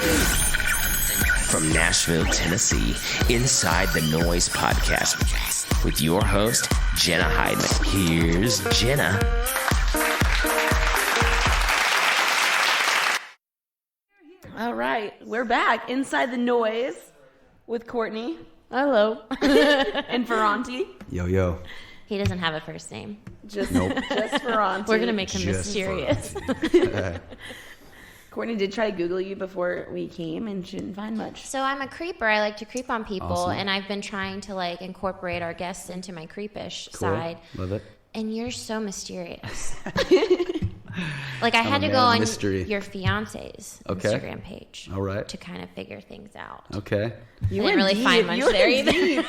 From Nashville, Tennessee, Inside the Noize podcast with your host, Jenna Hyman. Here's Jenna. All right, we're back. Inside the Noize with Courtney. Hello. And Ferranti. Yo, yo. He doesn't have a first name. Just Nope. Just Ferranti. We're going to make him mysterious. Courtney did try to Google you before we came and she didn't find much. So I'm a creeper. I like to creep on people, Awesome. and I've been trying to like incorporate our guests into my creepish Cool. side. Love it. And you're so mysterious. Like I had to go man of on mystery. your fiance's Okay. Instagram page All right. to kind of figure things out. Okay. You I didn't really find much there either.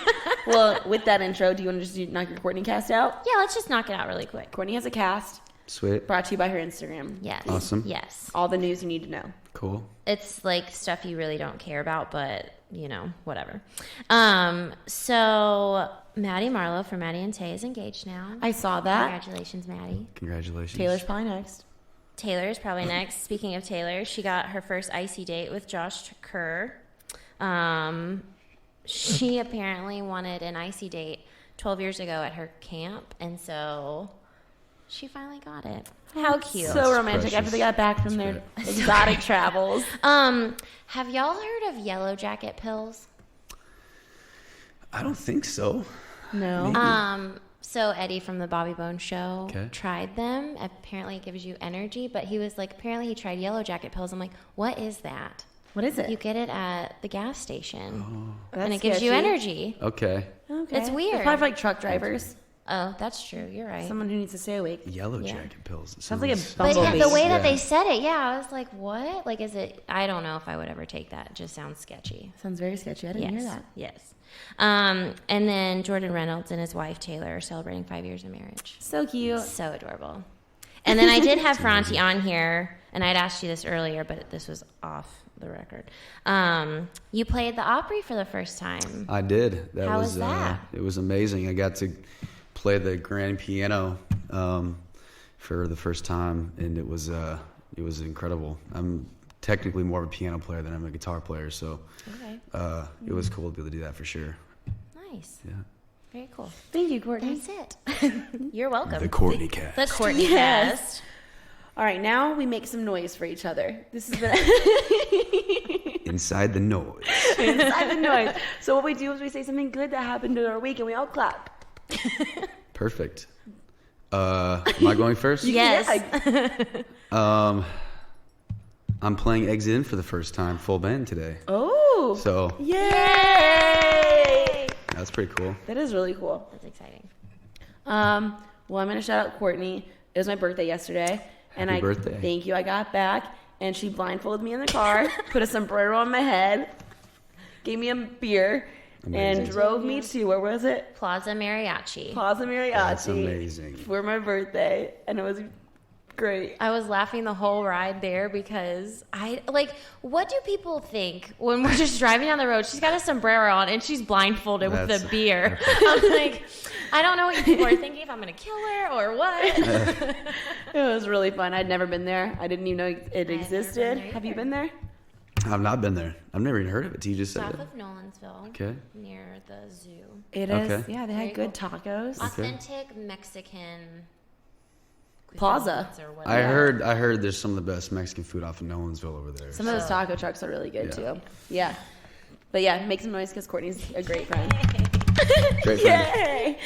Well, with that intro, do you want to just knock your Courtney cast out? Yeah, let's just knock it out really quick. Courtney has a cast Sweet. brought to you by her Instagram. Yes. Awesome. Yes. All the news you need to know. Cool. It's like stuff you really don't care about, but you know, whatever. So Maddie Marlowe from Maddie and Tay is engaged now. I saw that. Congratulations, Maddie. Congratulations. Taylor's probably next. Taylor's probably next. Speaking of Taylor, she got her first icy date with Josh Kerr. She apparently wanted an icy date 12 years ago at her camp, and so she finally got it. How cute. So romantic precious. after they got back from their exotic travels. Have y'all heard of yellow jacket pills? I don't think so. No. So Eddie from the Bobby Bones show Okay. tried them. Apparently it gives you energy, but he was like, apparently he tried yellow jacket pills. I'm like, what is that? What is it? You get it at the gas station, That's and it gives you sketchy. energy. Okay. Okay. It's weird. It's probably for like truck drivers. Oh, that's true. You're right. Someone who needs to stay awake. Yellow Yeah. jacket pills. It Sounds like a But Bumblebee. yeah, the way that Yeah. they said it, yeah, I was like, what? Like, is it? I don't know if I would ever take that. It just sounds sketchy. Sounds very sketchy. I didn't hear that. Yes. And then Jordan Reynolds and his wife Taylor are celebrating 5 years of marriage. So cute. So adorable. And then I did have Ferranti on here, and I'd asked you this earlier, but this was off the record. You played the Opry for the first time. I did. How was that? It was amazing. I got to play the grand piano for the first time, and it was incredible. I'm technically more of a piano player than I'm a guitar player, so Okay. it was cool to be able to do that for sure. Nice. Yeah. Very cool. Thank you, Courtney. That's it. You're welcome. The Courtney cast. The Courtney Yes. cast. All right, now we make some noise for each other. This is the Inside the Noize. inside the noise. So what we do is we say something good that happened in our week, and we all clap. Perfect. Am I going first? Yes. Yeah. I'm playing Exit In for the first time, full band today. Oh. So Yay! that's pretty cool. That is really cool. That's exciting. Well, I'm gonna shout out Courtney. It was my birthday yesterday, and Happy birthday. Thank you. I got back, and she blindfolded me in the car, put a sombrero on my head, gave me a beer, and Amazing. drove me to where was it? Plaza Mariachi. Plaza Mariachi. That's amazing. For my birthday, and it was great. I was laughing the whole ride there because what do people think when we're just driving down the road? She's got a sombrero on and she's blindfolded with That's a beer. I'm like, I don't know what people are thinking, if I'm going to kill her or what. It was really fun. I'd never been there. I didn't even know it never existed. been there Have you either. been there? I've not been there. I've never even heard of it till you just said South it. of Nolansville, Okay. near the zoo. It is. Okay. Yeah, they Very had good tacos. Authentic Mexican Plaza. cuisines or I whatever. heard there's some of the best Mexican food off of Nolansville over there. Some of those taco trucks are really good Yeah. too. Yeah. But yeah, make some noise because Courtney's a great friend. Great friend. Yay!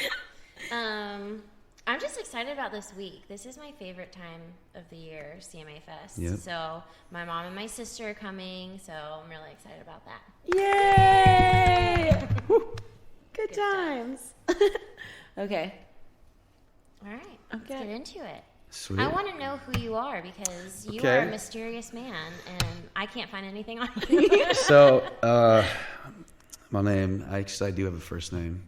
I'm just excited about this week. This is my favorite time of the year, CMA Fest. Yep. So my mom and my sister are coming, so I'm really excited about that. Yay! Good times. Okay. All right, let's Okay. get into it. Sweet. I want to know who you are because you Okay. are a mysterious man, and I can't find anything on you. So, my name, I do have a first name,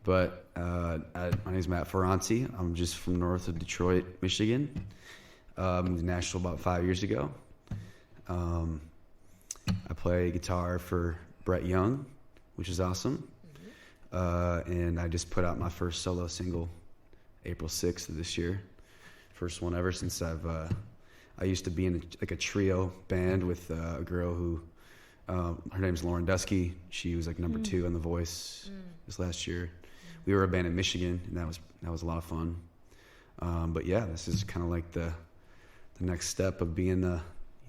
but my name is Matt Ferranti. I'm just from north of Detroit, Michigan. Moved to Nashville about 5 years ago. I play guitar for Brett Young, which is awesome. And I just put out my first solo single April 6th of this year. First one ever since I've I used to be in a trio band with a girl who, her name's Lauren Dusky. She was like number 2 on The Voice this last year. We were a band in Michigan, and that was a lot of fun. But yeah, this is kind of like the next step of being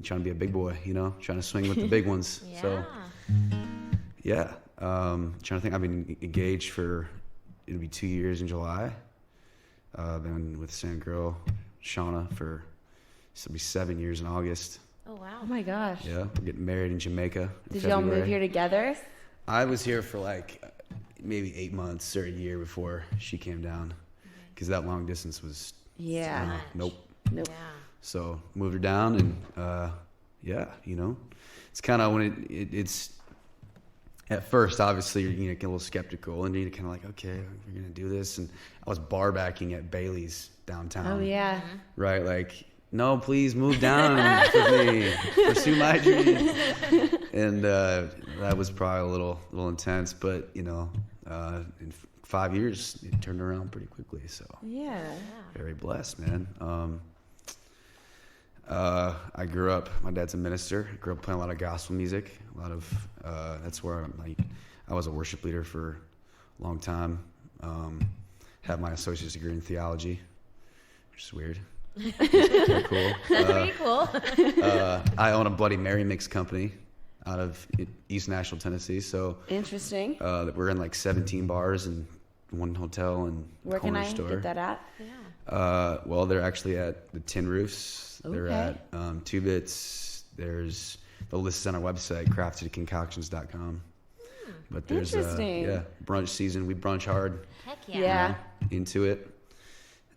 trying to be a big boy, trying to swing with the big ones. Yeah. So yeah, trying to think. I've been engaged it'll be 2 years in July. Been with same girl, Shauna, for it'll be 7 years in August. Oh wow. Oh my gosh. Yeah, we're getting married in Jamaica. Did y'all move here together? I was here for like maybe 8 months or a year before she came down, because that long distance was nope. Yeah. So moved her down, and it's kind of when it's at first, obviously you get a little skeptical, and you're kind of like, okay, we're gonna do this. And I was bar backing at Bailey's downtown. Oh yeah. Right, like, no, please move down with me, pursue my dreams. And that was probably a little intense, but in 5 years it turned around pretty quickly. So Yeah. very blessed, man. I grew up. My dad's a minister. I grew up playing a lot of gospel music. That's where I was a worship leader for a long time. Had my associate's degree in theology, which is weird. Pretty cool. Pretty cool. I own a Bloody Mary mix company out of East Nashville, Tennessee. So Interesting. we're in like 17 bars and one hotel and Where corner can I store. get that at? Yeah. Well, they're actually at the Tin Roofs. Okay. They're at Two Bits. There's the list is on our website, craftedconcoctions.com. But there's Interesting. brunch season. We brunch hard. Heck yeah. Yeah. Into it.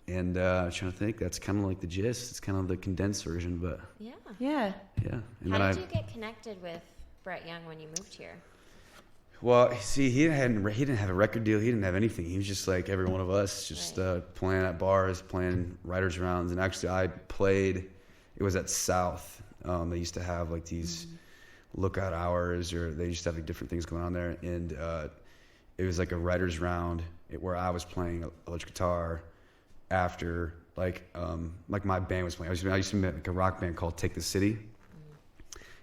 And I'm trying to think. That's kind of like the gist. It's kind of the condensed version, but Yeah. Yeah. yeah. And How then did you get connected with Brett Young when you moved here? Well, see, he didn't have a record deal. He didn't have anything. He was just like every one of us, just playing at bars, playing writers' rounds. And actually, I played. It was at South. They used to have like these lookout hours, or they used to have like, different things going on there. And it was like a writers' round where I was playing electric guitar after like my band was playing. I used to make like a rock band called Take the City,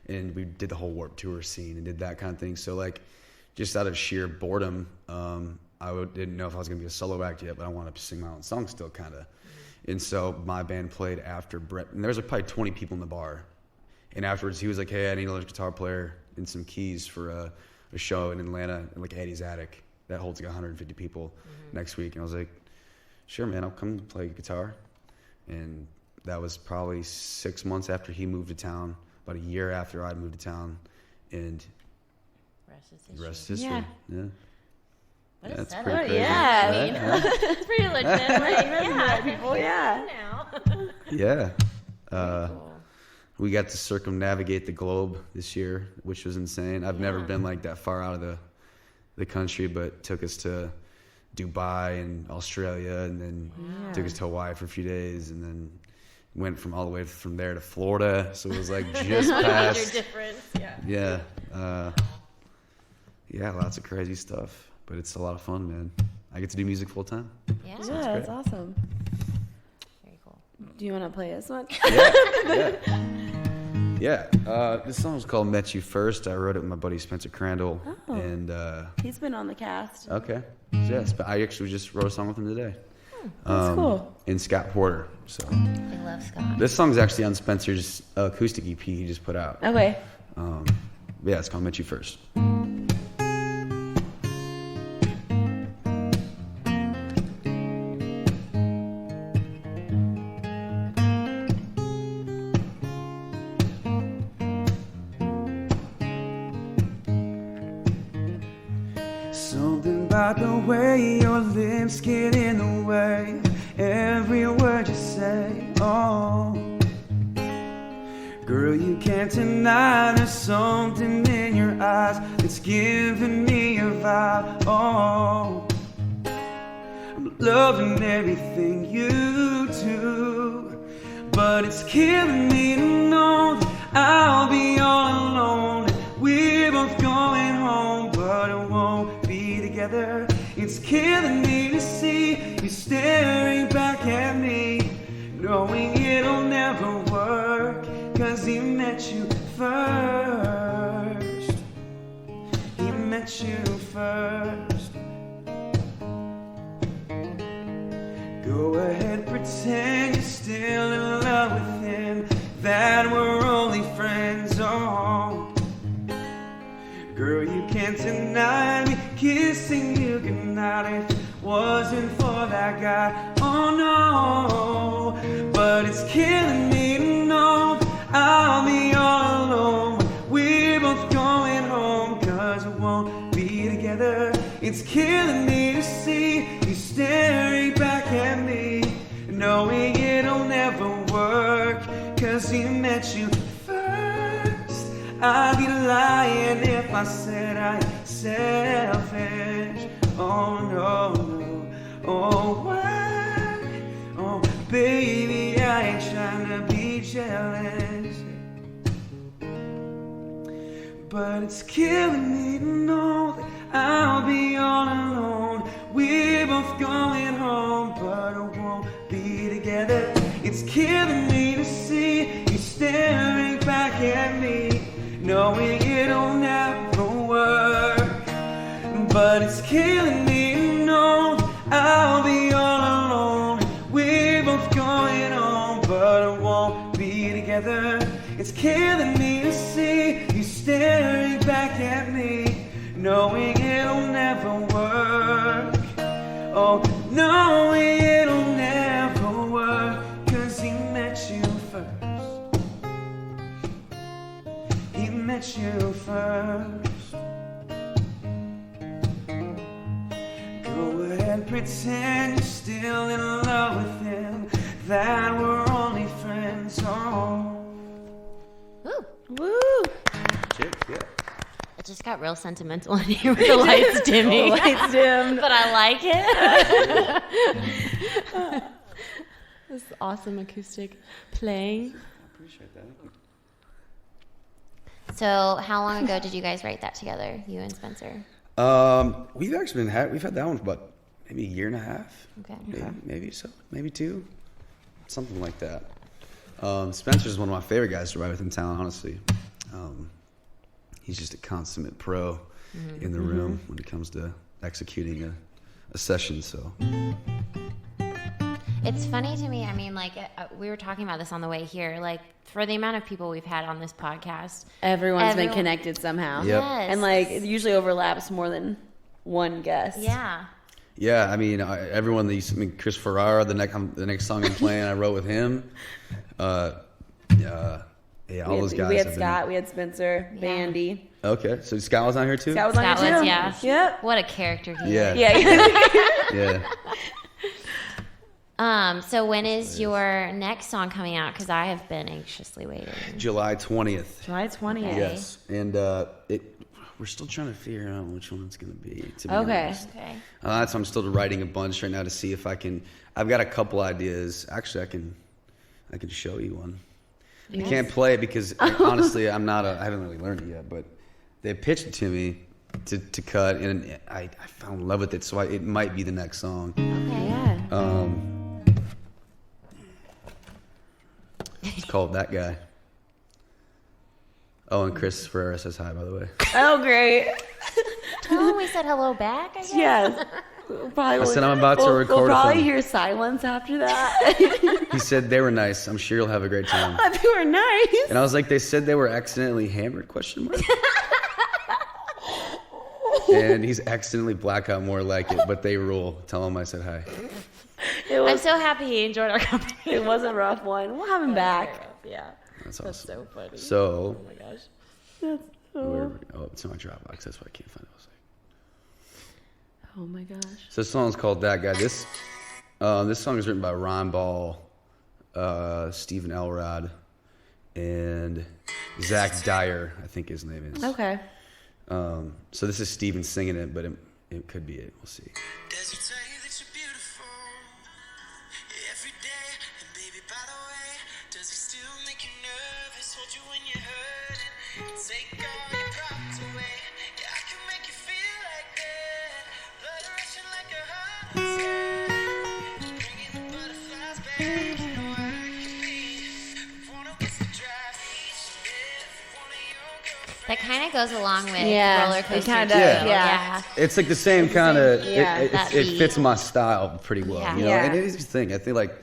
and we did the whole Warped Tour scene and did that kind of thing. So like, just out of sheer boredom, didn't know if I was gonna be a solo act yet, but I wanted to sing my own song still, kind of. And so my band played after Brett, and there was like probably 20 people in the bar. And afterwards, he was like, "Hey, I need an electric guitar player and some keys for a show in Atlanta, in like Eddie's Attic that holds like 150 people next week." And I was like, "Sure, man, I'll come play guitar." And that was probably 6 months after he moved to town, about a year after I'd moved to town, and the rest is history. Yeah. What a That's setup. pretty crazy. Yeah. I mean, it's pretty legit. Like, yeah. people, yeah. Now. Yeah. Cool. We got to circumnavigate the globe this year, which was insane. I've never been like that far out of the country, but took us to Dubai and Australia, and then took us to Hawaii for a few days, and then went all the way from there to Florida. So it was like just past. Difference. Yeah. Yeah, lots of crazy stuff, but it's a lot of fun, man. I get to do music full time. Yeah. Yeah, that's awesome. Very cool. Do you want to play this one? Yeah. This song is called "Met You First." I wrote it with my buddy Spencer Crandall, and He's been on the cast. okay, yes, but I actually just wrote a song with him today. That's cool. In Scott Porter. So I love Scott. this song's actually on Spencer's acoustic EP he just put out. Okay. Yeah, it's called "Met You First." Something about the way your lips get in the way, every word you say, oh. Girl, you can't deny there's something in your eyes that's giving me a vibe, oh. I'm loving everything you do, but it's killing me to know that I'll be all alone. We're both going home, but it won't be together. It's killing me to see you staring back at me, knowing it'll never work. no. Girl, you can't deny me kissing you goodnight. If it wasn't for that guy, oh no. But it's killing me to know that I'll be all alone when we're both going home, 'cause we won't be together. It's killing me to see you staring back at me, knowing it'll never work, 'cause he met you first. I'd be lying if I said I'm selfish. Oh no, no, oh why? Oh baby, I ain't trying to be jealous, but it's killing me to know that I'll be all alone. We're both going home, but I won't be together. It's killing me to see you staring back at me, knowing it'll never work. But it's killing me to know that I'll be all alone. We're both going home, but I won't be together. It's killing me to see you staring back at me, knowing it'll never work. Oh, knowing it'll never work, 'cause he met you first. He met you first. Go ahead, pretend you're still in love with him, that we're only friends. Oh. Woo. Woo! Yeah. It just got real sentimental in here with the lights dimming. Lights dimmed. But I like it. This awesome acoustic playing. I appreciate that. So, how long ago did you guys write that together, you and Spencer? We've actually we've had that one for about maybe a year and a half. Okay. Maybe two, something like that. Spencer's one of my favorite guys to write with in town, honestly. He's just a consummate pro in the room when it comes to executing a session. So It's funny to me. I mean, like, we were talking about this on the way here. Like, for the amount of people we've had on this podcast, Everyone's been connected somehow. Yep. Yes. And like it usually overlaps more than one guest. Yeah. yeah, I mean, everyone Chris Ferrara, the next song I'm playing, I wrote with him. Yeah, all those guys. We had have Scott, we had Spencer, Yeah. Bandy. Okay, so Scott was on here too. Scott was on Scott here was, too. yeah. Yep. What a character he Yeah. is. Yeah. Yeah. So when is your next song coming out? Because I have been anxiously waiting. July 20th. July 20th. Okay. Yes, and we're still trying to figure out which one it's going to be. To be Okay. honest. Okay. That's why I'm still writing a bunch right now to see if I can. I've got a couple ideas. Actually, I can show you one. I can't play it because honestly, I haven't really learned it yet. But they pitched it to me to cut, and I fell in love with it. So it might be the next song. Okay. Yeah. It's called That Guy. Oh, and Chris Ferrara says hi, by the way. Oh, great. Tell him we said hello back, I guess. Yes. Probably I said I'm about to record We'll with probably them. hear silence after that. He said they were nice. I'm sure you'll have a great time. They were nice. And I was like, they said they were accidentally hammered, question mark? And he's accidentally blackout more like it, but they rule. Tell him I said hi. I'm so happy he enjoyed our company. It was a rough one. We'll have him back. Yeah. That's awesome. That's so funny. So, Oh my gosh. it's in my Dropbox. That's why I can't find it. Oh my gosh. So this song's called That Guy. This song is written by Ron Ball, Stephen Elrod, and Zach Dyer, I think his name is. Okay. So this is Steven singing it, but it could be it. We'll see. Does he tell you that you're beautiful every day? And baby, by the way, does he still make you nervous? Hold you when you're hurting and take all your problems away? Yeah, I can make you feel like that. Blood rushing like a heart attack. Bringing the butterflies back. You know I can be one of us to drive each day. One of your girlfriends. That kind of goes along with Yeah, Rollercoaster. it kinda too. does, Yeah. It's like the same kind of. Yeah, it that it beat. fits my style pretty well. Yeah. You know, Yeah. and it is the thing. I think like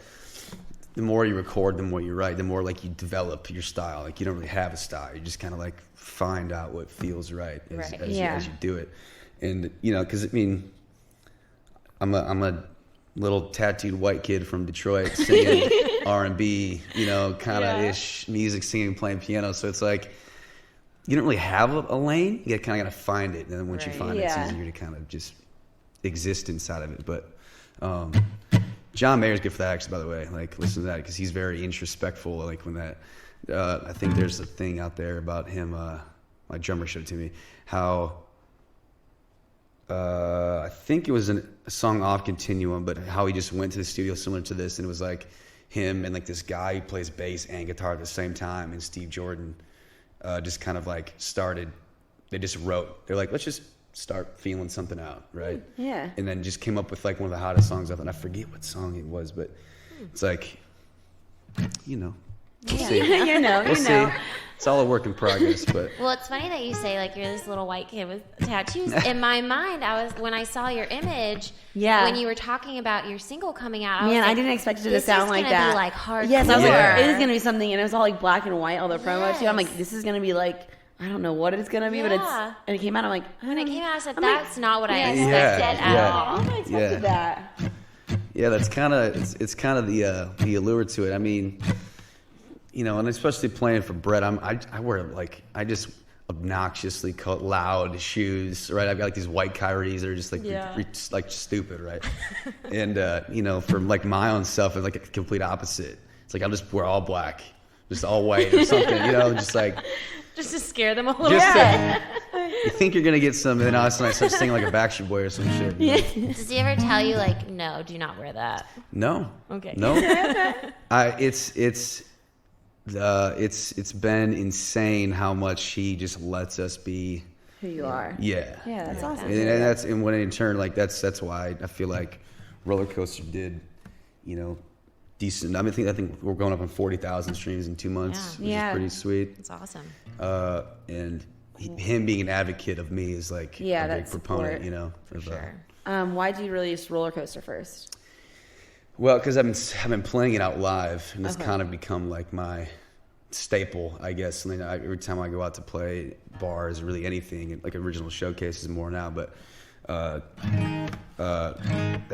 the more you record, the more you write, the more like you develop your style. Like you don't really have a style. You just kind of like find out what feels right as you do it. And you know, because I mean, I'm a little tattooed white kid from Detroit singing R&B, you know, kind of ish music, singing, playing piano. So it's like you don't really have a lane. You kind of got to find it, and then once you find it, it's easier to kind of just exist inside of it. But John Mayer's good for that, actually. By the way, like listen to that because he's very introspectful. Like when that, I think there's a thing out there about him. My drummer showed it to me how. I think it was a song off Continuum, but how he just went to the studio similar to this, and it was like him and like this guy who plays bass and guitar at the same time, and Steve Jordan just kind of like started. They just wrote. They're like, let's just start feeling something out, right? Yeah. And then just came up with like one of the hottest songs ever, and I forget what song it was, but it's like, you know, we'll see. We'll see. It's all a work in progress, but well, it's funny that you say like you're this little white kid with tattoos. In my mind, when I saw your image, when you were talking about your single coming out, I didn't expect it to sound like that. Be like hardcore. Yes, I was like, it is gonna be something, and it was all like black and white, all the promo too. I'm like, this is gonna be like, I don't know what it's gonna be, but and it came out. I'm like, when it came out, I said, that's not what I expected at all. I expected that. Yeah, that's kind of it's kind of the allure to it. I mean. You know, and especially playing for Brett, I wear like just obnoxiously loud shoes, right? I've got like these white Kyries that are just like stupid, right? And you know, for like my own self, it's like a complete opposite. It's like I'll just wear all black, just all white or something, you know, just like just to scare them a little bit. You think you're gonna get some, and then all of a sudden I start singing like a Backstreet Boy or some shit. You know? Does he ever tell you like, no, do not wear that? No. Okay. No. It's been insane how much he just lets us be who you are. Yeah. Yeah, that's awesome. And when in turn, like that's why I feel like Rollercoaster did, you know, decent. I think we're going up on 40,000 streams in 2 months, which is pretty sweet. That's awesome. And him being an advocate of me is like a big proponent, you know. For sure. Why did you release Rollercoaster first? Well, because I've been playing it out live, and it's kind of become like my staple, I guess. I mean, every time I go out to play bars, really anything, like original showcases more now, but that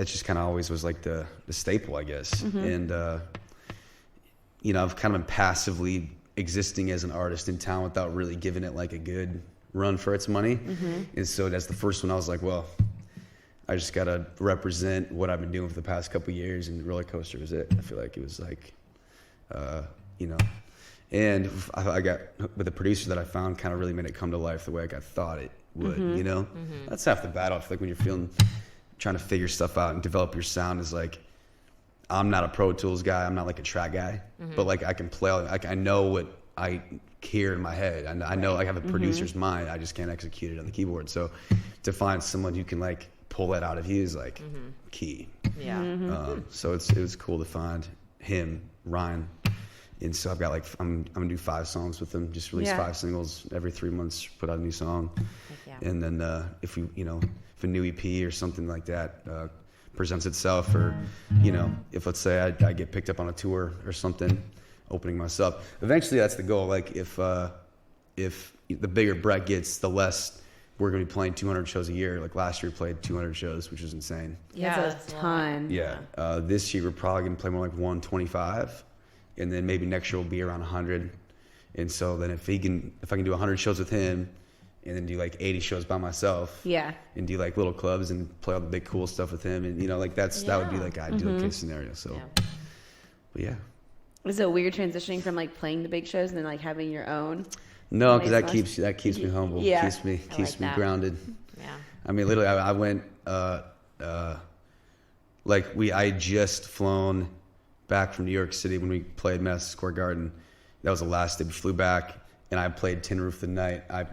just kind of always was like the staple, I guess. And you know, I've kind of been passively existing as an artist in town without really giving it like a good run for its money. And so that's the first one. I was like, well, I just got to represent what I've been doing for the past couple of years, and Rollercoaster was it. I feel like it was like, you know, and I got, with the producer that I found kind of really made it come to life the way I thought it would, you know? That's half the battle. I feel like when you're trying to figure stuff out and develop your sound is like, I'm not a Pro Tools guy. I'm not like a track guy, but like I can play, like I know what I hear in my head. I know I have a producer's mind. I just can't execute it on the keyboard. So to find someone who can like pull that out of you is like key. So it was cool to find him, Ryan, and so I've got like I'm gonna do 5 songs with him. Just release 5 singles every 3 months. Put out a new song, and then if a new EP or something like that presents itself, or you know, if let's say I get picked up on a tour or something, opening myself. Eventually, that's the goal. Like if the bigger Brett gets, the less we're going to be playing 200 shows a year. Like last year we played 200 shows, which is insane. That's a ton. This year we're probably going to play more like 125, and then maybe next year we'll be around 100. And so then if I can do 100 shows with him, and then do like 80 shows by myself, and do like little clubs and play all the big cool stuff with him, and you know, like that would be like ideal case scenario. So, but yeah. Is it weird transitioning from like playing the big shows and then like having your own? No, because that keeps me humble. Keeps me grounded. Yeah. I mean, literally, I went I had just flown back from New York City when we played Madison Square Garden. That was the last day. We flew back, and I played Tin Roof the Night. I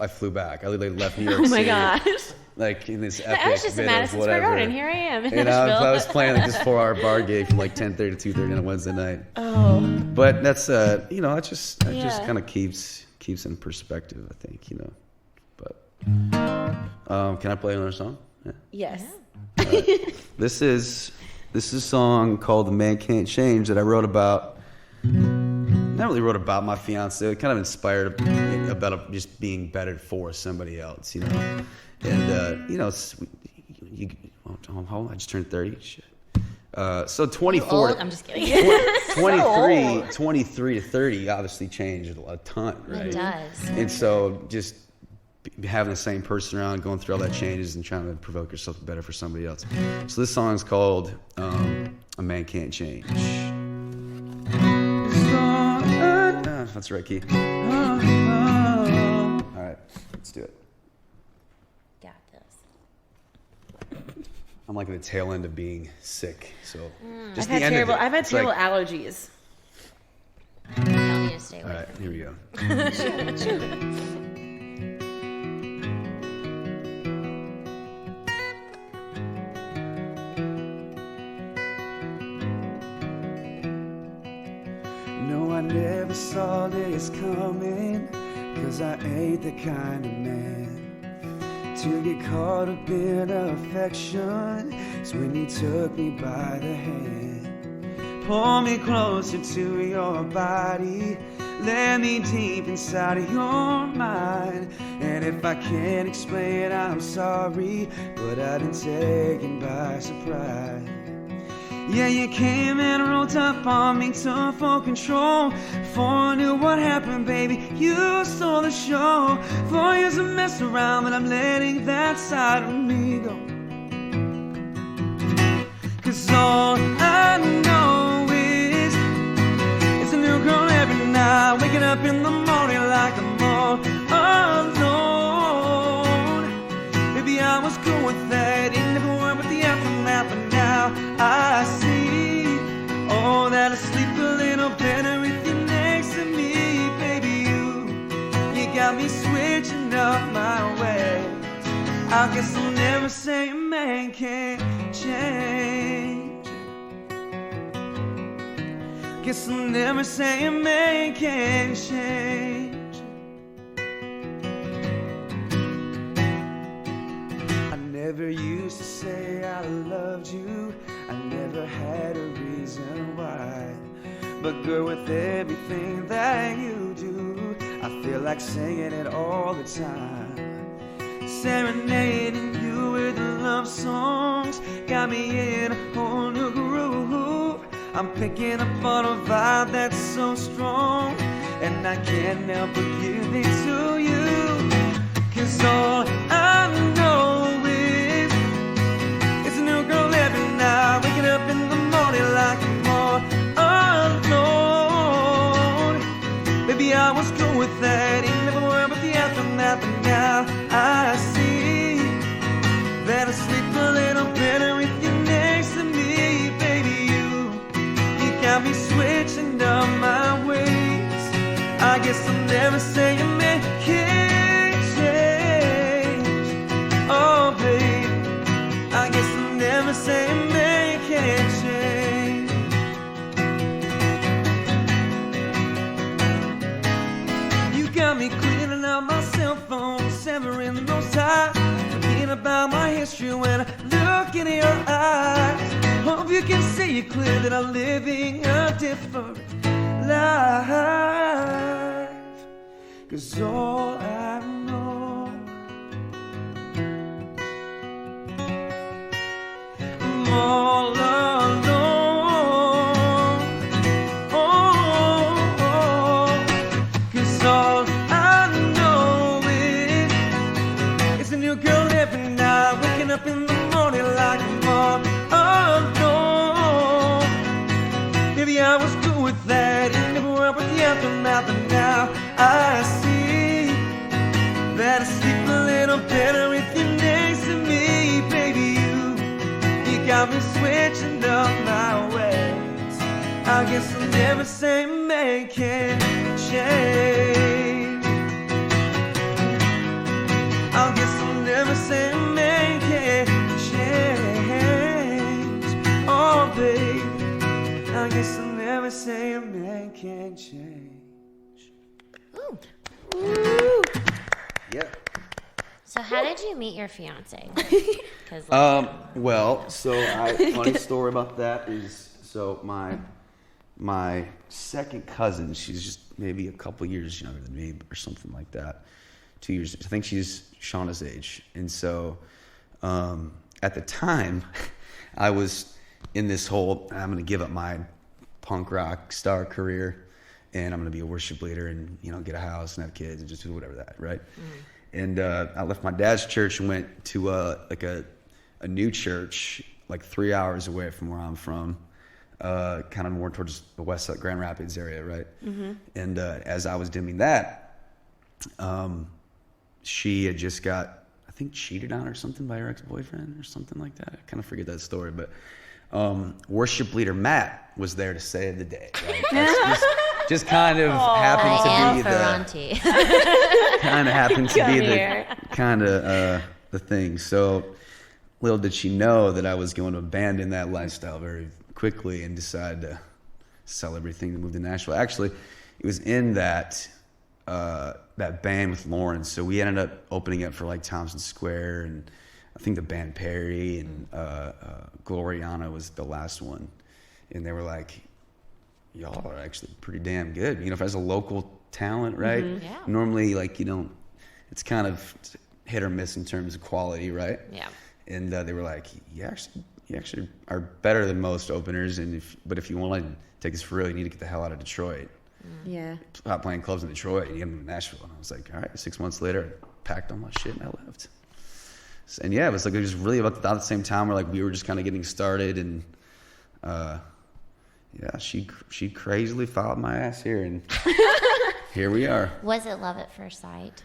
flew back. I literally left New York City. Oh my gosh. Like in this epic I was just in Madison Square Garden. Here I am in Nashville. Nashville. I was playing like this 4-hour bar gig from like 10:30 to 2:30 on a Wednesday night. Oh. But that's you know, that just kind of keeps in perspective, I think, you know. But can I play another song? Yes. This is This is a song called "The Man Can't Change" that I wrote about. Not really wrote about my fiance. It kind of inspired about just being better for somebody else, you know. And how old? I just turned 30. Shit. So 24. I'm just kidding. 23 to 30 obviously changed a ton, right? It does. And so just having the same person around, going through all that changes and trying to provoke yourself to be better for somebody else. So this song is called "A Man Can't Change." That's the right key. All right, let's do it. Got this. I'm like at the tail end of being sick, so just I've the had end of it. terrible It's like- allergies. Y'all need to stay All away right, from here we go. No, I never saw this coming, 'cause I ain't the kind of man to get caught up in affection. It's when you took me by the hand, pull me closer to your body, let me deep inside of your mind. And if I can't explain, I'm sorry, but I've been taken by surprise. Yeah, you came and rolled up on me, took full control. Before I knew what happened, baby, you stole the show. 4 years of mess around, but I'm letting that side of me go. 'Cause all I know is it's a new girl every night, waking up in the morning like I'm all alone. Maybe I was cool with that, it never worked with the aftermath, but now I see, oh, that I sleep a little better if you're next to me, baby. You got me switching up my ways. I guess I'll never say a man can't change. Guess I'll never say a man can't change. I never used to say I loved you, I never had a reason why. But girl, with everything that you do, I feel like singing it all the time. Serenading you with love songs got me in a whole new groove. I'm picking up on a vibe that's so strong, and I can't help but give it to you. 'Cause all I know is it's a new girl every night, waking up in the morning like I'm all alone. Maybe I was cool with that, it never worked with the aftermath, but now I see that I sleep a little better if you're next to me, baby. You got me switching up my ways. I guess I'll never say a man can't change. Oh, babe, I guess I'll never say a man can't change. You got me cleaning out my cell phone, severing those ties, forgetting about my history when I look in your eyes. Hope you can see it clear that I'm living a different life. 'Cause all I know, I'm all alone. Oh, 'cause all I know is it's a new girl every night, waking up in the morning like I'm all alone. Maybe I was cool with that, it never worked with the aftermath, but now I see that I sleep a little better if you're next to me, baby. You got me switching up my ways. I guess I'll never say man can't change. I guess I'll never say man can't change. Oh, babe, I guess I'll never say a man can't change. Ooh. Woo. Yeah. So how did you meet your fiance? Funny story about that is, so my second cousin, she's just maybe a couple years younger than me or something like that. 2 years. I think she's Shauna's age. And so at the time, I was in this whole, I'm going to give up my punk rock star career, and I'm going to be a worship leader and, get a house and have kids and just do whatever that, right? And I left my dad's church and went to a new church, like 3 hours away from where I'm from, kind of more towards the west side, Grand Rapids area, right? And as I was doing that, she had just got, I think, cheated on or something by her ex-boyfriend or something like that. I kind of forget that story, but worship leader Matt was there to save the day. Right? That's just kind of happened to be the thing. So little did she know that I was going to abandon that lifestyle very quickly and decide to sell everything to move to Nashville. Actually, it was in that band with Lauren. So we ended up opening up for like Thompson Square, and I think the band Perry and Gloriana was the last one. And they were like, y'all are actually pretty damn good. If as a local talent, right? Yeah. Normally, it's kind of hit or miss in terms of quality, right? Yeah. And they were like, you actually are better than most openers. But if you want to take this for real, you need to get the hell out of Detroit. Yeah. Stop playing clubs in Detroit and you get them to Nashville. And I was like, all right. 6 months later, I packed all my shit and I left. And yeah, it was really about the same time where we were just kind of getting started, and she crazily followed my ass here, and here we are. Was it love at first sight?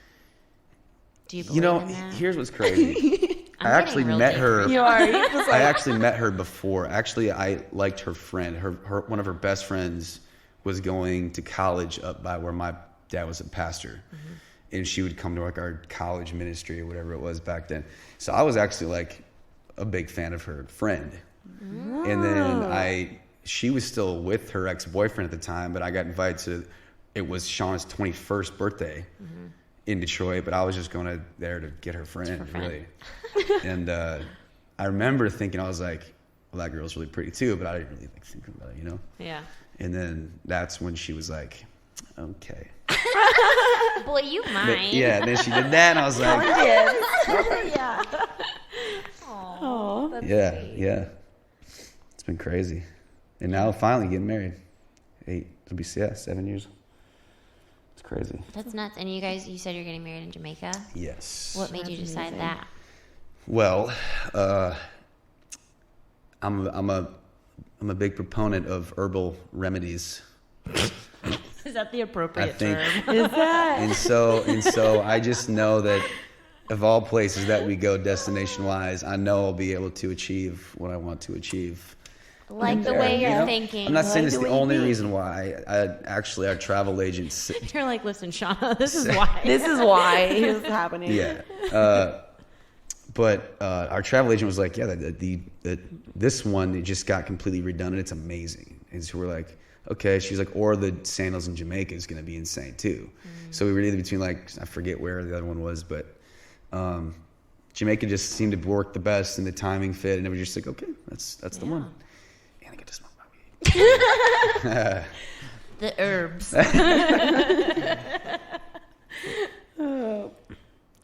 Do you believe in that? Here's what's crazy. I actually met her. I actually met her before. Actually, I liked her friend. Her one of her best friends was going to college up by where my dad was a pastor. And she would come to our college ministry or whatever it was back then. So I was actually a big fan of her friend. And then she was still with her ex-boyfriend at the time, but I got invited it was Shauna's 21st birthday in Detroit, but I was just going there to get her friend, really. And I remember thinking, I was like, well, that girl's really pretty too, but I didn't really think about it, Yeah. And then that's when she was like, okay. Boy, you mind. Yeah, and then she did that, and I was like, Yeah. Oh, that's sweet. Yeah. It's been crazy. And now finally getting married. 7 years. It's crazy. That's nuts. And you said you're getting married in Jamaica? Yes. What made you decide that? Well, I'm a big proponent of herbal remedies. Is that the appropriate term? Is that? And so I just know that of all places that we go destination-wise, I know I'll be able to achieve what I want to achieve. Like the way you're thinking. I'm not saying it's the only reason why. Actually, our travel agents. You're like, listen, Shauna, this is why. This is why it's happening. Yeah. But our travel agent was like, yeah, this one, it just got completely redone. It's amazing. And so we're like, okay. She's like, or the sandals in Jamaica is going to be insane too. So we were either between I forget where the other one was, but Jamaica just seemed to work the best and the timing fit. And it was just like, okay, that's the one. And I get to smoke my weed. The herbs.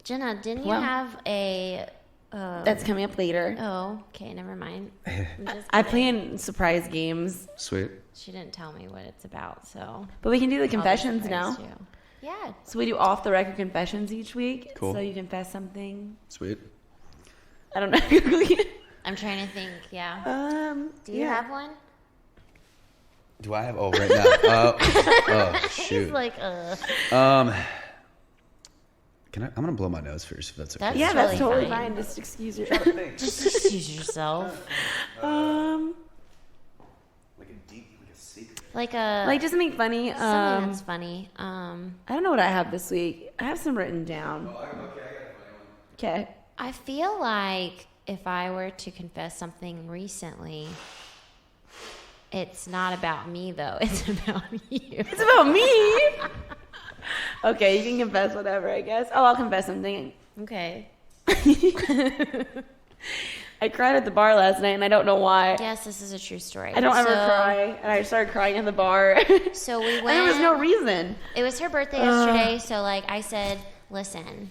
Jenna, didn't you have a... That's coming up later. Oh, okay, never mind. I plan surprise games. Sweet. She didn't tell me what it's about, so... But we can do the I'll be confessions surprised now. too. Yeah. So we do off-the-record confessions each week. Cool. So you confess something. Sweet. I don't know. I'm trying to think, yeah. Do you have one? Do I have? Oh, right now. Oh, shoot. He's like, I'm gonna blow my nose first, if that's okay. That's Yeah, that's really totally fine. fine. Just excuse yourself. Just excuse yourself. Like a secret. Like just something funny. something that's funny. I don't know what I have this week. I have some written down. Okay, I got a funny one. Okay. I feel like if I were to confess something recently, it's not about me, though. It's about you. It's about me. Okay, you can confess whatever, I guess. Oh, I'll confess something. Okay. I cried at the bar last night, and I don't know why. Yes, this is a true story. I don't ever cry, and I started crying at the bar. So we went. And there was no reason. It was her birthday yesterday, so like I said, listen,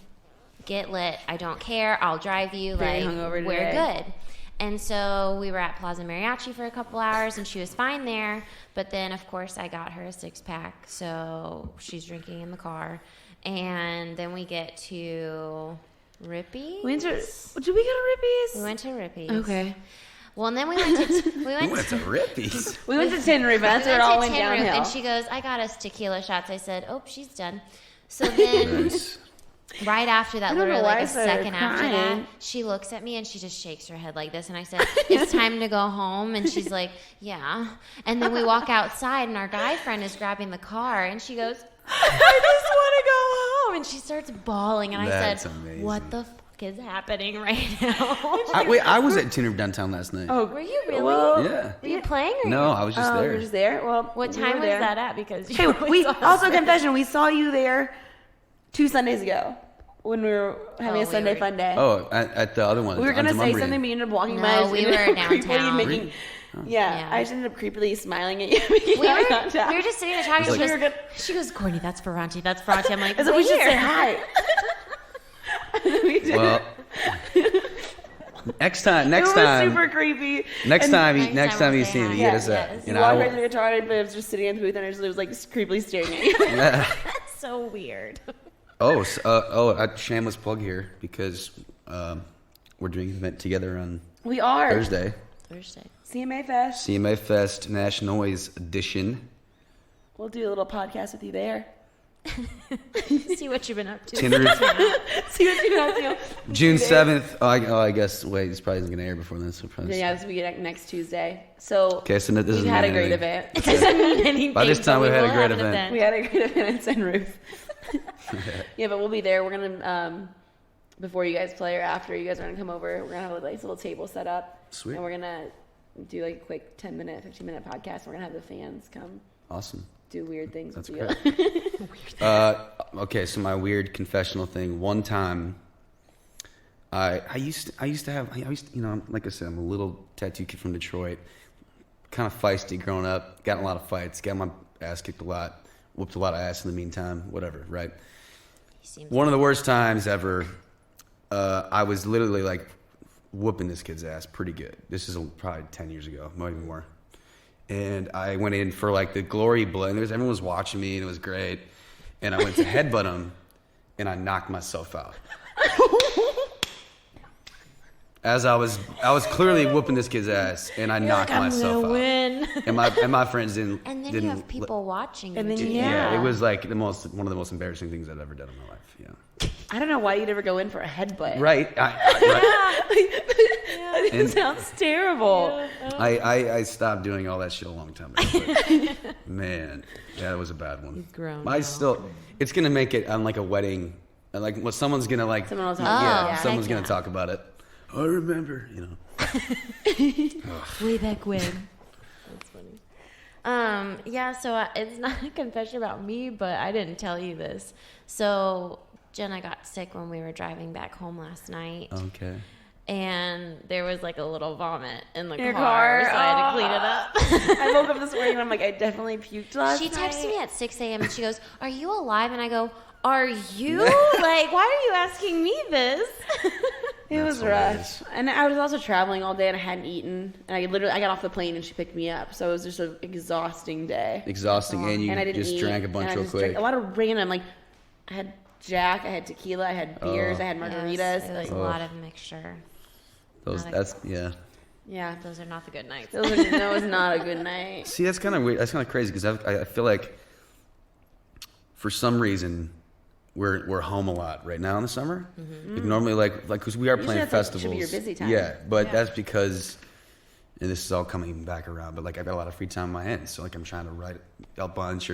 get lit. I don't care. I'll drive you. Very Like hungover we're today. good. And so we were at Plaza Mariachi for a couple hours, and she was fine there. But then, of course, I got her a 6-pack, so she's drinking in the car. And then we get to Rippy's. Did we go to Rippy's? We went to Rippy's. Okay. Well, and then we went to We went to Rippy's. We went to Tin Roof. That's where it all went Tin Roof, downhill. and she goes, I got us tequila shots. I said, oh, she's done. So then Nice. right after that, I don't know literally why like I a started second after crying. that, she looks at me and she just shakes her head like this. And I said, it's time to go home. And she's like, yeah. And then we walk outside and our guy friend is grabbing the car and she goes, I just want to go home. And she starts bawling. And I That's said, amazing. what the fuck is happening right now? I was at Tin Roof downtown last night. Oh, Were you really? well, Yeah. Were you playing? Or No, I was just you there. were just there? Well, What we time were was there. that at? Because Hey, you we always also saw- confession. We saw you there 2 Sundays ago when we were having Oh, a Sunday we were- fun day. Oh, at the other one. we were gonna on say Demumbrian. something, but you ended up walking No, by us. we and were creepily downtown. making- Yeah. I just ended up creepily smiling at you. Making We eye were contact. just sitting there talking. It's She, like- We were goes, she goes, Courtney, that's Ferranti. That's Ferranti. I'm like, I said, we should where? say hi. And then we did. Well, next it was time, super creepy. next And time Next time you we'll see say him, hi. you get us Yes. that. You You walked know, right to the guitar, but I was just sitting in the booth, and I was like creepily staring at you. That's so weird. shameless plug here because we're doing an event together on We are. Thursday. Thursday. CMA Fest. CMA Fest Nash Noize Edition. We'll do a little podcast with you there. See what you've been up to. Tin Roof, See what you guys do. June 7th. I guess. Wait, this probably isn't gonna air before then. So probably. Yeah, this will be next Tuesday. So Okay, so this we've is had a great event. It doesn't mean anything. By this time, but we've had a will great have an event. We had a great event at Tin Roof. Yeah, but we'll be there. We're gonna before you guys play or after you guys are gonna come over. We're gonna have a nice little table set up. Sweet. And we're gonna do like a quick 10-minute, 15-minute podcast. We're gonna have the fans come Awesome. do weird things That's with great. you. Okay, so my weird confessional thing. One time, I used to you know, like I said, I'm a little tattoo kid from Detroit, kind of feisty growing up, got in a lot of fights, got my ass kicked a lot, whooped a lot of ass in the meantime, whatever, right? One of the worst times ever, I was literally like whooping this kid's ass pretty good. This is probably 10 years ago, maybe more. And I went in for like the glory blow, and everyone was watching me, and it was great. And I went to headbutt him, and I knocked myself out. As I was clearly whooping this kid's ass, and I knocked myself out. Win. And my friends didn't. And then didn't you have people watching. And you then too. yeah. It was like one of the most embarrassing things I've ever done in my life. Yeah. I don't know why you'd ever go in for a headbutt. Right. It And- sounds terrible. I stopped doing all that shit a long time ago. But man, yeah, that was a bad one. He's grown I now. still, it's gonna make it on like a wedding, like what someone's gonna like. Someone will talk yeah, about it. someone's heck gonna yeah. talk about it. I remember, you know. Way back when. That's funny. Yeah, so it's not a confession about me, but I didn't tell you this. So Jenna got sick when we were driving back home last night. Okay. And there was like a little vomit in the Your car, car? so I had to clean it up. I woke up this morning and I'm like, I definitely puked last She night. texted me at 6 a.m. and she goes, "Are you alive?" And I go, "Are you? Like, why are you asking me this?" It was That's rough. hilarious. And I was also traveling all day and I hadn't eaten. And I got off the plane and she picked me up. So it was just an exhausting day. Exhausting, and you And I didn't just eat. drank a bunch and I real just drank quick. a lot of random, like, I had Jack, I had tequila, I had beers, I had margaritas. It was a lot of mixture. Yeah. Yeah. Those are not the good nights. That was not a good night. See, that's kind of weird. That's kind of crazy because I feel like for some reason we're home a lot right now in the summer. Like normally, like because we are Usually playing that's, like, festivals. should be your busy time. Yeah, but Yeah. that's because, and this is all coming back around. But like I've got a lot of free time on my hands, so like I'm trying to write a bunch.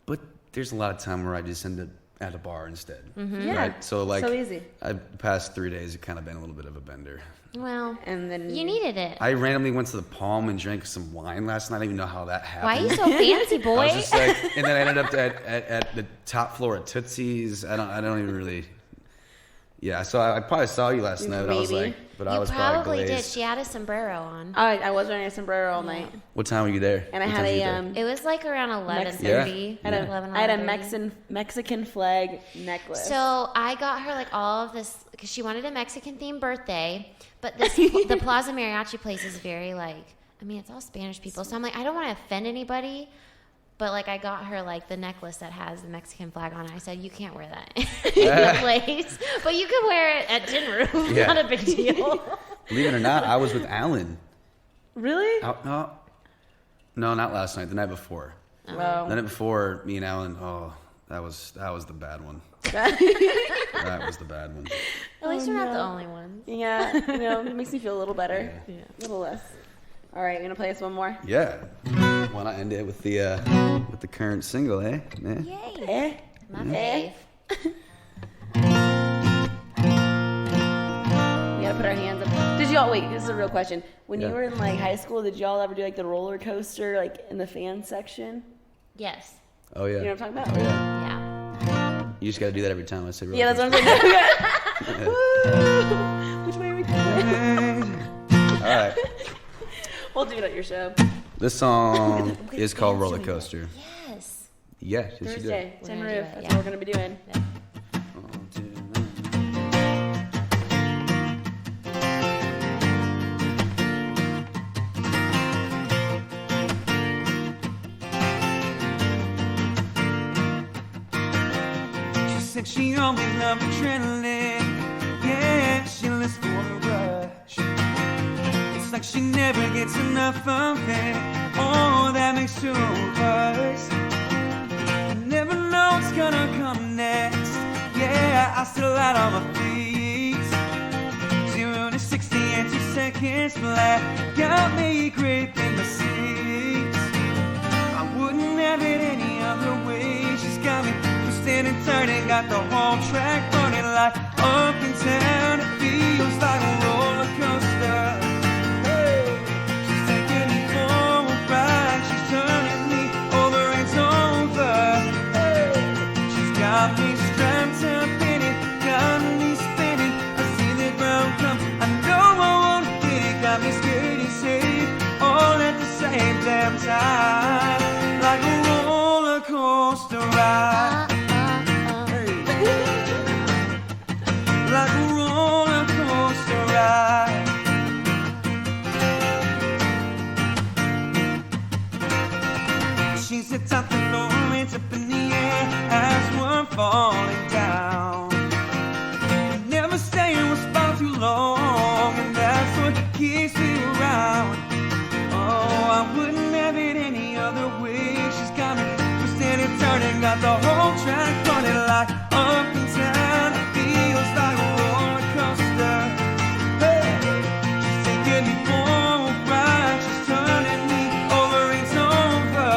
But there's a lot of time where I just end up at a bar instead. Yeah. Right. So like So easy. the past 3 days have kind of been a little bit of a bender. Well, And then you needed it. I randomly went to the Palm and drank some wine last night. I don't even know how that happened. Why are you so fancy, boy? I was just like, and then I ended up at the top floor at Tootsie's. I don't even really. Yeah, so I probably saw you last night. But I was Maybe. like, but You I was probably probably did. glazed. She had a sombrero on. I was wearing a sombrero all night. What time were you there? And I What had time were you a there? It was like around 11:30. Yeah. I had a 11:30. Mexican flag necklace. So I got her like all of this because she wanted a Mexican themed birthday, but the Plaza Mariachi place is very like, I mean, it's all Spanish people, so I'm like, I don't want to offend anybody, but like I got her like the necklace that has the Mexican flag on it. I said, you can't wear that in the place, but you can wear it at Tin Roof. Yeah. Not a big deal. Believe it or not, I was with Alan. Really? No, not last night. The night before. Wow. The night before, me and Alan. Oh, that was the bad one. That was the bad one. At least we're not the only ones. Yeah, it makes me feel a little better. Yeah. A little less. All right, you gonna play us one more? Yeah. Why not end it with the current single, eh? Yay. My Eh? fave. We gotta put our hands up. Did y'all wait? This is a real question. When you Yeah. were in like high school, did y'all ever do like the roller coaster like in the fan section? Yes. Oh yeah. You know what I'm talking about? Oh yeah. Yeah. You just gotta do that every time I say. Yeah, that's what I'm saying. Woo! Which way are we going? All right. We'll do it at your show. This song is called Rollercoaster. Yes. Yeah, yes, you do. Thursday, We're Tin gonna do Roof. it, That's yeah. what we're gonna be doing. She said she always loved adrenaline. Yeah, she lives for the rush. It's like she never gets enough of it. Oh, that makes her worse. I never know what's gonna come next. Yeah, I still out on my feet. 0 to 60 in 2 seconds flat. Got me gripping the seats. I wouldn't have it any other way. She's got me twisting and turning, got the whole track running like up and down. It feels like a roller coaster. Hey, she's taking me for a ride. She's turning me over and over. Hey, she's got me strapped up in it, got me spinning. I see the ground come. I know I won't hit it. Got me scared and safe, all at the same damn time, like a roller coaster ride. Like a roller coaster ride. She's at top the floor, it's up in the air as we're falling down. We never stay in one spot too long, and that's what keeps me around. Oh, I wouldn't have it any other way. She's got me twisting and turning, got the whole track running like up and down. It feels like a roller coaster. Hey, she's taking me for a ride. She's turning me over and over.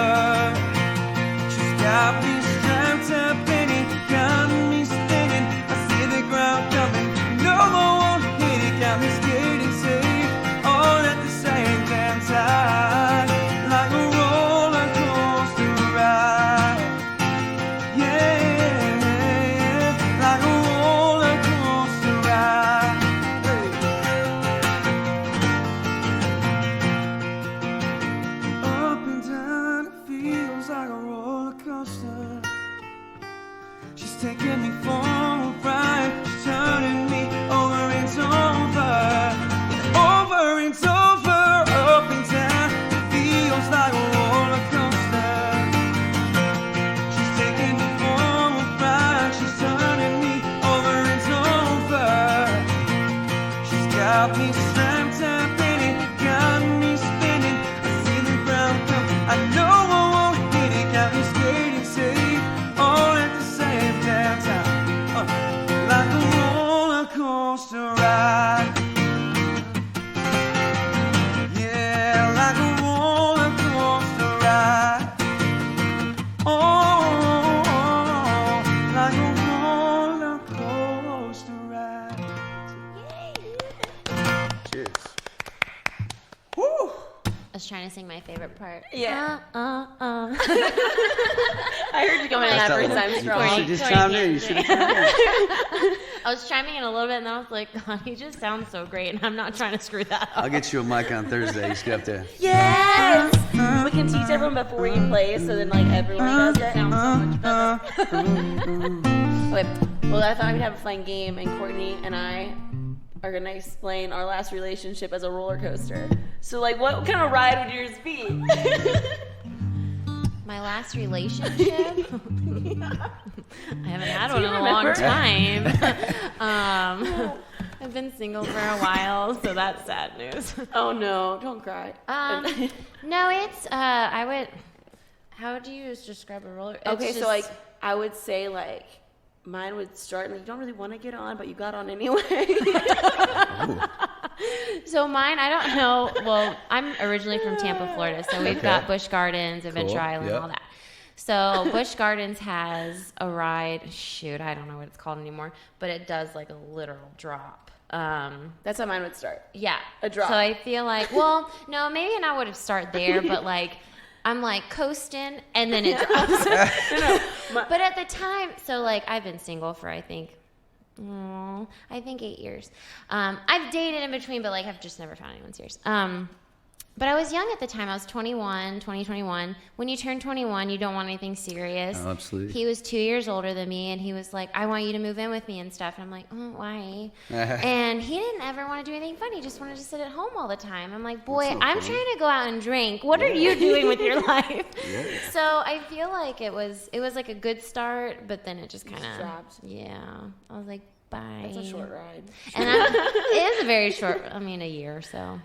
She's got me strapped up in it, got me spinning. I see the ground coming, no more won't hit it. Got me scared and safe, all at the same damn time, like a roller coaster ride. Yeah, like a roller coaster ride. Hey. Up and down, it feels like a roller coaster. She's taking me for a ride. She's turning me over and over. Over and over, up and down. It feels like a roller coaster. She's taking me for a ride. She's turning me over and over. She's got me strapped up in it, got me spinning. I see the ground come. I know I won't hit it. Got me scared and safe, all at the same damn time. Like a roller coaster ride. Yeah, like a roller coaster ride. Oh, like a roller coaster ride. Cheers. I was trying trying to sing my favorite part. Yeah. I heard you going in that first time You strong. should just chime in. You should have chimed in. I was chiming in a little bit, and then I was like, God, he just sounds so great, and I'm not trying to screw that up. I'll get you a mic on Thursday. You just get up there. Yes! We can teach everyone before you play, so then like everyone does it. Sounds so much better. Okay, well I thought we'd have a fun game, and Courtney and I are gonna explain our last relationship as a roller coaster. So like, what kind of ride would yours be? My last relationship? I haven't had one you in a remember? long time. I've been single for a while, so that's sad news. Oh no, don't cry. No, it's I would. How would you describe a roller? Okay, It's so like I would say like mine would start like you don't really want to get on, but you got on anyway. So mine, I don't know. Well, I'm originally from Tampa, Florida, so we've got Busch Gardens, Adventure Cool. Island, Yep. all that. So Busch Gardens has a ride. Shoot, I don't know what it's called anymore, but it does like a literal drop. That's how mine would start. Yeah, A drop. So I feel like, well, no, maybe I would have started there, but like I'm like coasting and then it drops. But at the time, so like I've been single for I think 8 years. I've dated in between, but like I've just never found anyone serious. But I was young at the time. I was 21. When you turn 21, you don't want anything serious. Oh, absolutely. He was 2 years older than me, and he was like, I want you to move in with me and stuff. And I'm like, why? And he didn't ever want to do anything fun. He just wanted to sit at home all the time. I'm like, boy, That's not I'm fun. trying to go out and drink. What are you doing with your life? Yeah. So I feel like it was like a good start, but then it just kind of dropped. Yeah. I was like, bye. That's a short ride. And it is a very short. I mean, a year or so.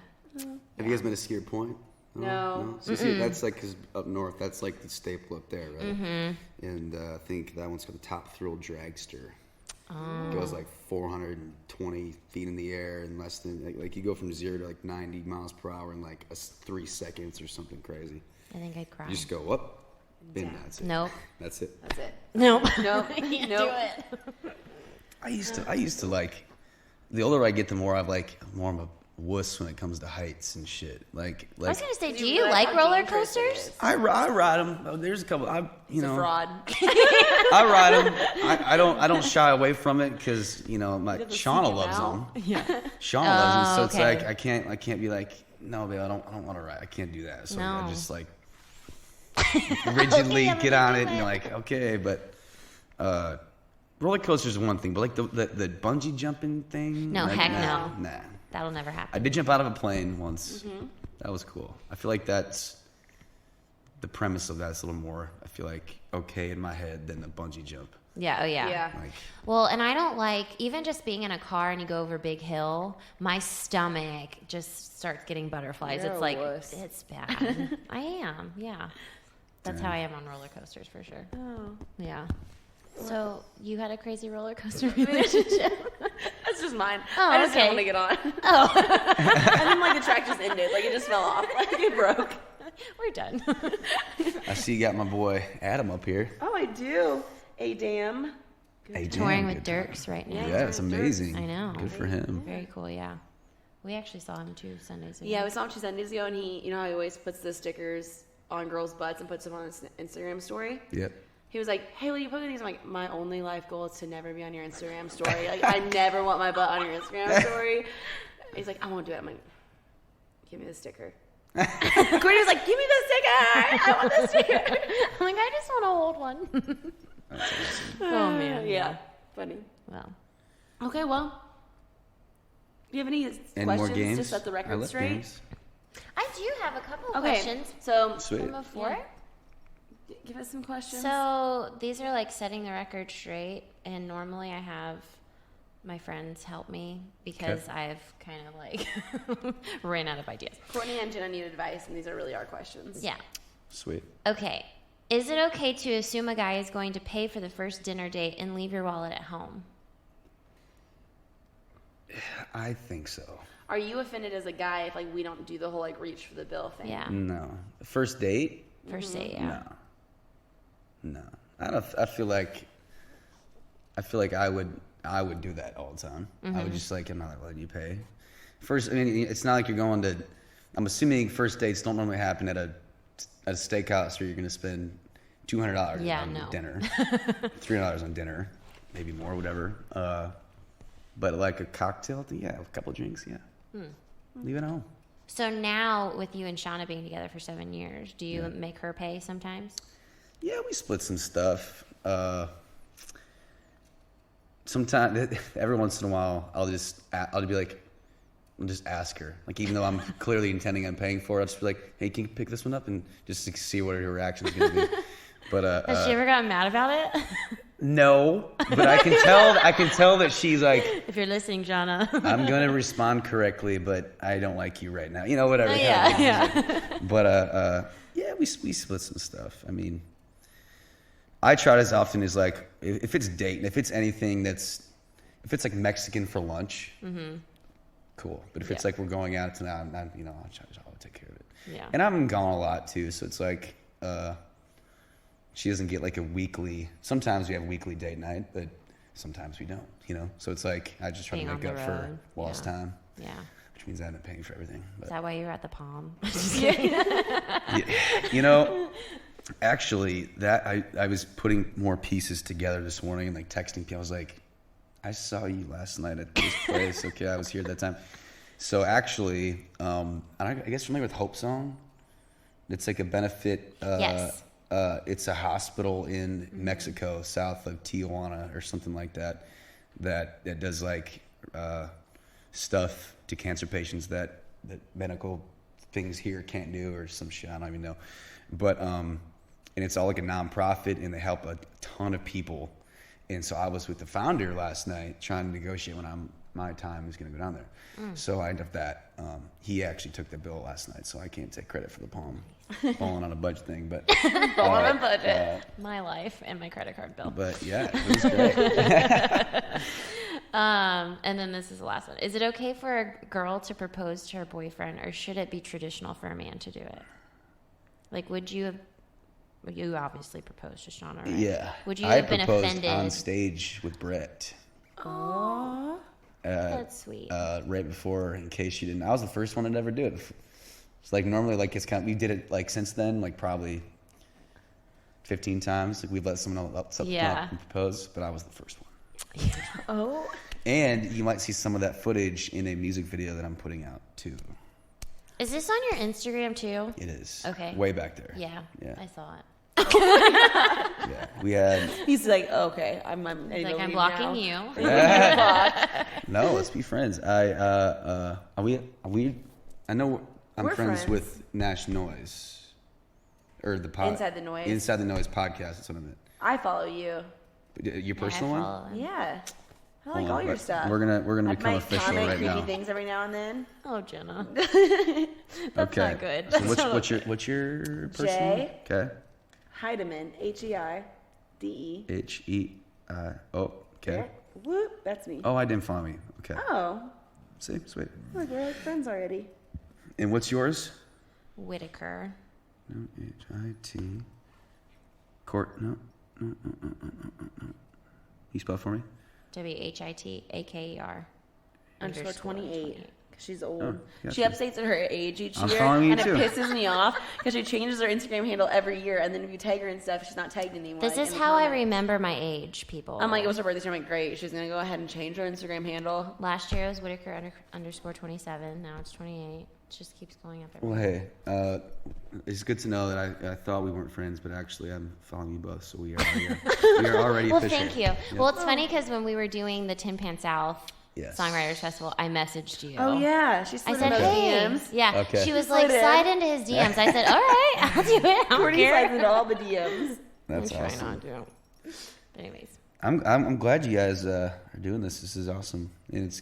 Have you guys been to Skier Point? No. So see, that's like, cause up north, that's like the staple up there, right? And I think that one's called the Top Thrill Dragster. It goes like 420 feet in the air in less than, like you go from 0 to like 90 miles per hour in like 3 seconds or something crazy. I think I'd cry. You just go up, and that's it. Nope. That's it. That's it. Nope. Nope. I can't Nope. do it. I used to like, the older I get, the more I'm more of a wuss when it comes to heights and shit. I was gonna say, do You you realize like how roller dangerous it coasters? is. I ride them. There's a couple. It's a fraud. I ride them. I don't shy away from it because my have to Shauna seek it loves out. them. Yeah, Shauna loves them, so it's okay. like I can't be like, no, babe, I don't want to ride. I can't do that. So I No. just like rigidly I'm get gonna on do it and it. you're like, okay, but roller coasters is one thing, but like the bungee jumping thing. No, like, heck nah, no. Nah. That'll never I happen. did jump out of a plane once. That was cool. I feel like that's the premise of that's a little more, I feel like, okay in my head than the bungee jump. Yeah. Oh yeah. Yeah. Like, Well, and I don't like even just being in a car and you go over a big hill. My stomach just starts getting butterflies. You're it's a like wuss. it's bad. I am. Yeah. That's how I am on roller coasters for sure. Oh. Yeah. So you had a crazy roller coaster relationship? That's just mine. Oh, I just okay. didn't want to get on. Oh, And then like the track just ended. Like it just fell off. Like it broke. we're done. I see you got my boy Adam up here. Oh, I do. A damn. Hey, Touring damn, with good Dirks right now. Yeah, it's amazing. I know. Good for him. Very cool. Yeah. We actually saw him 2 Sundays ago. Yeah, we saw him 2 Sundays ago, and he, how he always puts the stickers on girls' butts and puts them on his Instagram story. Yep. He was like, "Hey, will you put these?" I'm like, "My only life goal is to never be on your Instagram story. Like, I never want my butt on your Instagram story." He's like, "I won't do it." I'm like, "Give me the sticker." Courtney was like, "Give me the sticker. I want the sticker." I'm like, I just want to hold one. That's awesome. Oh man. Yeah, funny. Well. Okay, well, do you have any Any more questions games? to set the I record love straight? games. I do have a couple of Okay, questions so Sweet. from before. Yeah. Give us some questions. So these are like setting the record straight, and normally I have my friends help me because Okay. I've kind of like ran out of ideas. Courtney and Jenna need advice, and these are really our questions. Yeah. Sweet. Okay. Is it okay to assume a guy is going to pay for the first dinner date and leave your wallet at home? I think so. Are you offended as a guy if like we don't do the whole like reach for the bill thing? Yeah. No. First date? First date, yeah. No. I feel like I would do that all the time. I would just like, I'm not letting you pay. First, I mean, it's not like you're going to I'm assuming first dates don't normally happen at a steakhouse where you're gonna spend $200 on dinner, $300 on dinner, maybe more, whatever. But like a cocktail, a couple of drinks, leave it at home. So now with you and Shauna being together for 7 years, do you make her pay sometimes? Yeah, we split some stuff. Sometimes, every once in a while, I'll just ask her. Like, even though I'm clearly intending on paying for it, I'll just be like, hey, can you pick this one up? And just to see what her reaction is going to be. But has she ever gotten mad about it? No, but I can tell that she's like, if you're listening, Jana. I'm going to respond correctly, but I don't like you right now. Whatever. Yeah. But we split some stuff. I mean, I try as often as like, if it's dating, if it's anything if it's like Mexican for lunch, cool. But if it's like we're going out tonight, I'll take care of it. Yeah. And I'm gone a lot too, so it's like she doesn't get like a weekly. Sometimes we have weekly date night, but sometimes we don't. So it's like I just try to make up for lost time. Yeah. Which means I end up paying for everything. But. Is that why you were at the Palm? Actually, that I was putting more pieces together this morning and like texting people. I was like, I saw you last night at this place. Okay, I was here at that time. So actually, I guess familiar with Hope Song? It's like a benefit. Yes. It's a hospital in Mexico, south of Tijuana or something like that, that does like stuff to cancer patients that medical things here can't do or some shit. I don't even know. But and it's all like a nonprofit, and they help a ton of people. And so I was with the founder last night trying to negotiate when my time is going to go down there. So I ended up that. He actually took the bill last night, so I can't take credit for the Palm. Falling on a budget thing, but falling on a budget. My life and my credit card bill. But yeah, it was great. And then this is the last one. Is it okay for a girl to propose to her boyfriend, or should it be traditional for a man to do it? Like, you obviously proposed to Shauna, right? Yeah. Would you have been proposed offended? on stage with Brett. Aww. That's sweet. Right before, in case she didn't. I was the first one to ever do it. It's like normally, like it's we did it like since then, like probably 15 times. Like we've let someone else up and propose, but I was the first one. Oh. And you might see some of that footage in a music video that I'm putting out too. Is this on your Instagram too? It is. Okay. Way back there. Yeah. I saw it. Yeah, we had. He's like, okay, I'm blocking you. No, let's be friends. Are we? I know I'm friends with Nash Noize, or the Inside the Noise. Inside the Noise podcast. That's what I meant. I follow you. Your personal one? Yeah. I like all your stuff. We're gonna become official right now. Creepy things every now and then. Oh, Jenna. That's not good. So what's your personal? J. Okay. Heidemann, H-E-I-D-E. H-E-I. Oh, okay. Whoop, that's me. Oh, I didn't follow me. Okay. Oh. See, sweet. Look, we're like friends already. And what's yours? Whitaker. No, H-I-T. Court. No. You spell it for me? W-H-I-T-A-K-E-R. _ 28. She's old. Oh, gotcha. She updates at her age each I'm year, following you and too. it pisses me off because she changes her Instagram handle every year, and then if you tag her and stuff, she's not tagged anymore. This is how I remember my age, people. I'm like, it was her birthday. I'm like, great. She's gonna go ahead and change her Instagram handle. Last year it was Whitaker _ 27. Now it's 28. It just keeps going up. Well, hey, it's good to know that I thought we weren't friends, but actually I'm following you both, so we are already well, official. thank you. Yeah. Well, it's funny because when we were doing the Tin Pan South Songwriters Festival, I messaged you. Oh yeah, she slid in those DMs. Yeah, okay. She was like, slide into his DMs. I said, all right, I'll do it. I don't care. Slides into all the DMs. That's I'm awesome. trying not to. But anyways. I'm glad you guys are doing this. This is awesome, and it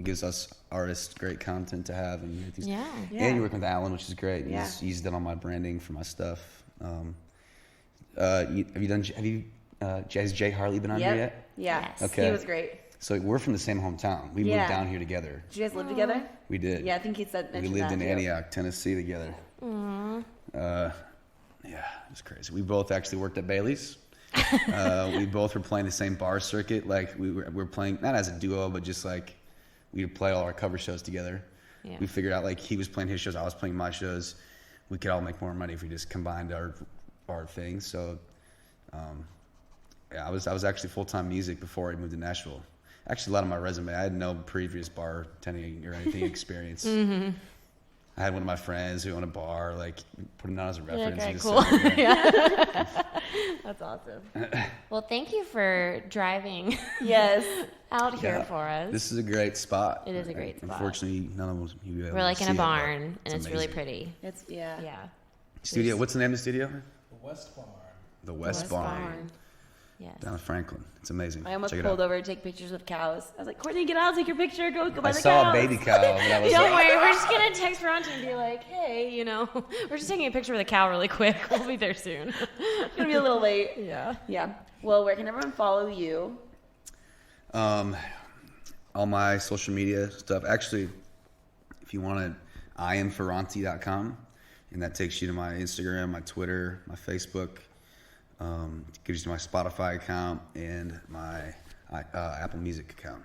gives us artists great content to have, and Yeah. And you work with Alan, which is great. Yeah. He's done all my branding for my stuff. Has Jay Harley been on here yet? Yeah. Yes. Okay. He was great. So we're from the same hometown. We moved down here together. Did you guys live together? We did. Yeah, I think he said We lived in Antioch, Tennessee together. Yeah, it was crazy. We both actually worked at Bailey's. We both were playing the same bar circuit. Like we were playing not as a duo, but just like we would play all our cover shows together. Yeah. we figured out like he was playing his shows, I was playing my shows. We could all make more money if we just combined our things. So, I was actually full-time music before I moved to Nashville. Actually, a lot of my resume, I had no previous bartending or anything experience. I had one of my friends who owned a bar, like, put him down as a reference. Okay, and just cool. said, Yeah. That's awesome. Well, thank you for driving Yes. out here Yeah. for us. This is a great spot. It is a great spot. Unfortunately, none of us you We're like in a see it, but barn, and it's really amazing. pretty. It's yeah. Yeah. Studio, what's the name of the studio? The West Barn. The West Barn. Yes. Down in Franklin. It's amazing. I almost Check it pulled out. over to take pictures of cows. I was like, Courtney, get out, take your picture, go by I the saw cows. a baby cow, but I was Don't like, worry, we're just gonna text Ferranti and be like, "Hey, we're just taking a picture of the cow really quick. We'll be there soon." It's gonna be a little late. Yeah. Yeah. Well, where can everyone follow you? all my social media stuff. Actually, if you want to, IamFerranti.com, and that takes you to my Instagram, my Twitter, my Facebook. Gives you my Spotify account and my Apple Music account.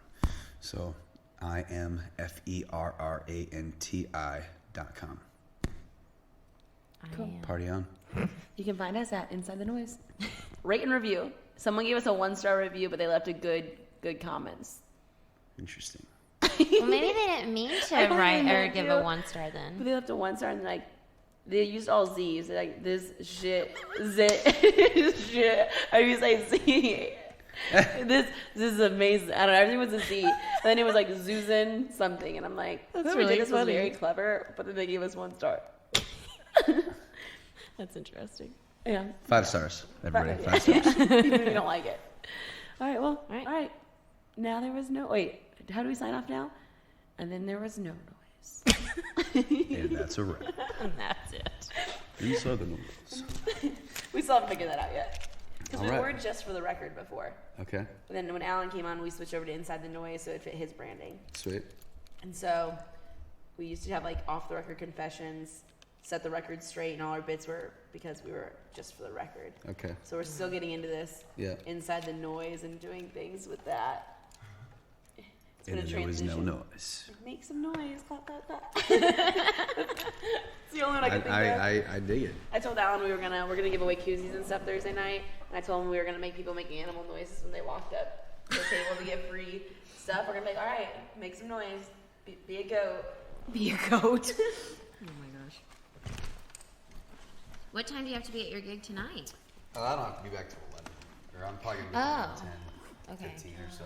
So IamFerranti.com. Cool. Party on. You can find us at Inside the Noise. Rate and review. Someone gave us a 1-star review, but they left a good comments. Interesting. Well, maybe they didn't mean to I don't write even or know, give too. a 1-star But then. they left a 1-star and they used all Z's. They're like, this shit, zit, shit. I used to say Z. this is amazing. I don't know, everything was a Z. And then it was like Zuzan something. And I'm like, That's whoever really did this was funny. very clever, but then they gave us 1 star. That's interesting. Yeah. 5 stars, everybody. Yeah. 5 stars. Even if you don't like it. All right, well, all right. Now there was no, wait, how do we sign off now? And then there was no noise. And that's a wrap. And that's it. These are the numbers. We still haven't figured that out yet. Because we All right. were just for the record before. Okay, And then when Alan came on, we switched over to Inside the Noise so it fit his branding. sweet. And so we used to have like off the record confessions, set the record straight, and all our bits were because we were just for the record. Okay, So we're still getting into this yeah. Inside the Noise and doing things with that. It's And been a then there was no transition. noise. Make some noise. Clap, clap, clap. It's the only one I can think of. I dig it. I told Alan we're gonna give away koozies and stuff Thursday night, and I told him we were gonna make people making animal noises when they walked up to the table to get free stuff. We're gonna be like, all right, make some noise, be a goat. Be a goat. Oh my gosh. What time do you have to be at your gig tonight? I don't have to be back till 11. Or I'm probably going to be Oh. back at 10, Okay. 15 or so.